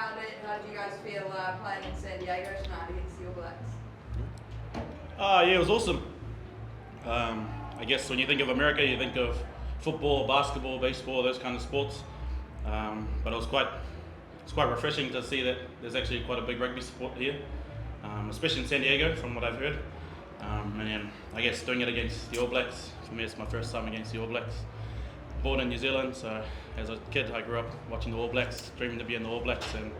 How did you guys feel playing in San Diego tonight against the All Blacks? Yeah, it was awesome. I guess when you think of America, you think of football, basketball, baseball, those kind of sports. But it's quite refreshing to see that there's actually quite a big rugby support here, especially in San Diego, from what I've heard. And then I guess doing it against the All Blacks, for me it's my first time against the All Blacks. Born in New Zealand, so as a kid I grew up watching the All Blacks, dreaming to be in the All Blacks, and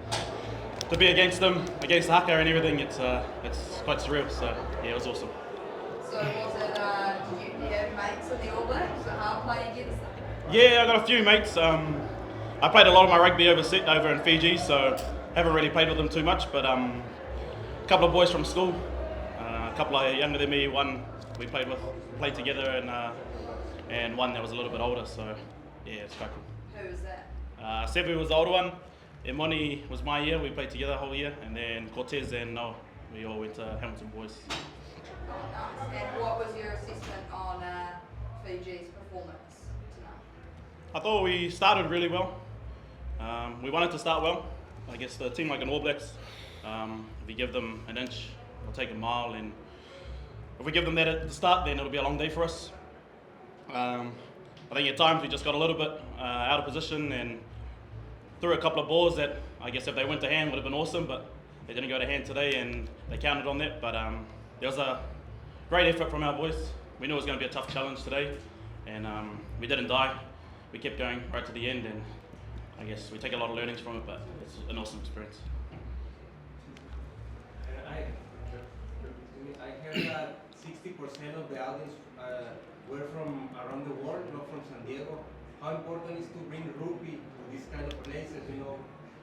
to be against them, against the haka and everything, it's quite surreal. So yeah, it was awesome. So was it, did you have mates in the All Blacks? How playing against them? Yeah, I got a few mates. I played a lot of my rugby over in Fiji, so haven't really played with them too much. But a couple of boys from school, a couple are younger than me. One we played together, and one that was a little bit older. So yeah, it's quite cool. Who was that? Sevu was the older one. Emoni was my year. We played together the whole year, and then Cortez and Noah, we all went to Hamilton Boys. Oh, nice. And what was your assessment on Fiji's performance tonight? I thought we started really well. We wanted to start well. I guess the team like an All Blacks, if you give them an inch, they'll take a mile, and if we give them that at the start, then it'll be a long day for us. I think at times we just got a little bit out of position and threw a couple of balls that I guess if they went to hand would have been awesome, but they didn't go to hand today, and they counted on that. But there was a great effort from our boys. We knew it was going to be a tough challenge today, and we didn't die. We kept going right to the end, and I guess we take a lot of learnings from it, but it's an awesome experience. I heard that 60% of the audience were from around the world, not from San Diego. How important is to bring rugby to these kind of places,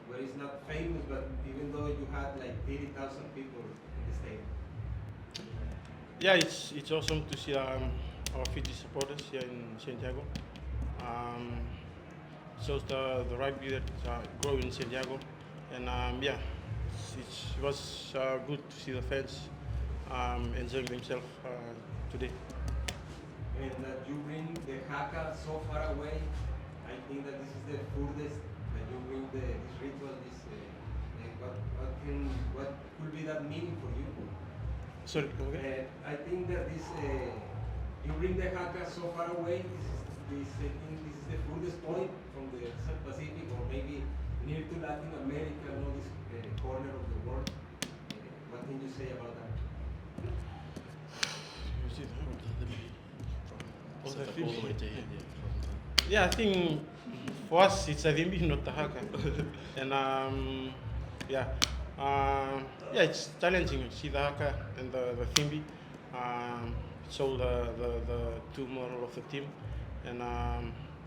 where it's not famous, but even though you had like 30,000 people in the stadium? Yeah, it's awesome to see our Fiji supporters here in San Diego. Shows the rugby that growing in San Diego, and yeah, it was good to see the fans enjoying themselves today. And that you bring the haka so far away, I think that this is the furthest that you bring this ritual. What could be that meaning for you? Sorry, come again? I think that this you bring the haka so far away. This is the furthest point from the South Pacific, or maybe near to Latin America, this corner of the world. What can you say about that? Yeah, I think for us it's a Thimbi, not the haka. And yeah, it's challenging. See the haka and the Thimbi. Show the two moral of the team, and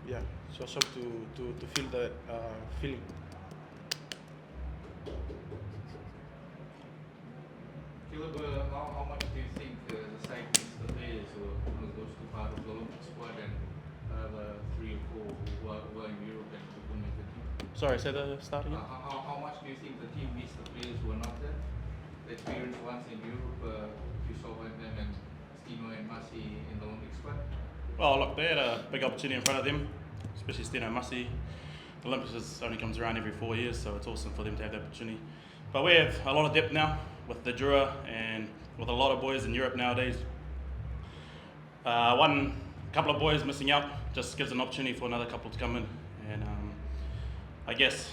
yeah, it's awesome to feel that feeling. Caleb, how much do you think the side needs the players who goes to part of the Olympic squad and the 3 or 4 who are in Europe and who couldn't make the team? Sorry, say the start again. How much do you think the team needs the players who are not there? The experience once in Europe, you saw them and Stino and Masi in the Olympic squad? Well, look, they had a big opportunity in front of them, especially Stino and Masi. The Olympics only comes around every 4 years, so it's awesome for them to have the opportunity. But we have a lot of depth now with the Jura and with a lot of boys in Europe nowadays. One couple of boys missing out just gives an opportunity for another couple to come in, and I guess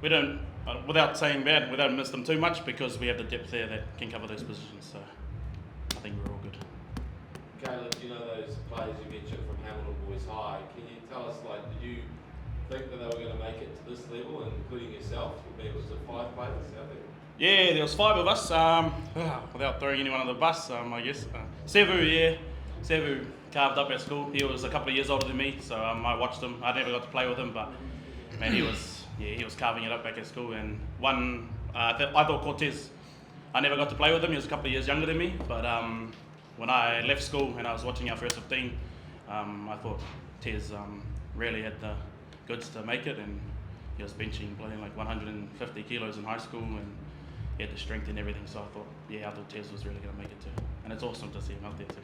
we don't, without saying bad, we don't miss them too much because we have the depth there that can cover those positions. So I think we're all good. Caleb, you know those players you mentioned from Hamilton Boys High. Can you tell us, did you think that they were going to make it to this level, including yourself? Maybe was it 5 players out there? Yeah, there was 5 of us. Without throwing anyone under the bus, I guess. Sevu carved up at school. He was a couple of years older than me, so I watched him. I never got to play with him, but man, he was carving it up back at school. And one, I thought Cortez. I never got to play with him. He was a couple of years younger than me, but when I left school and I was watching our first 15, I thought Tez really had the goods to make it, and he was benching, playing like 150 kilos in high school, and he had the strength and everything. So I thought Tez was really going to make it too, and it's awesome to see him out there too.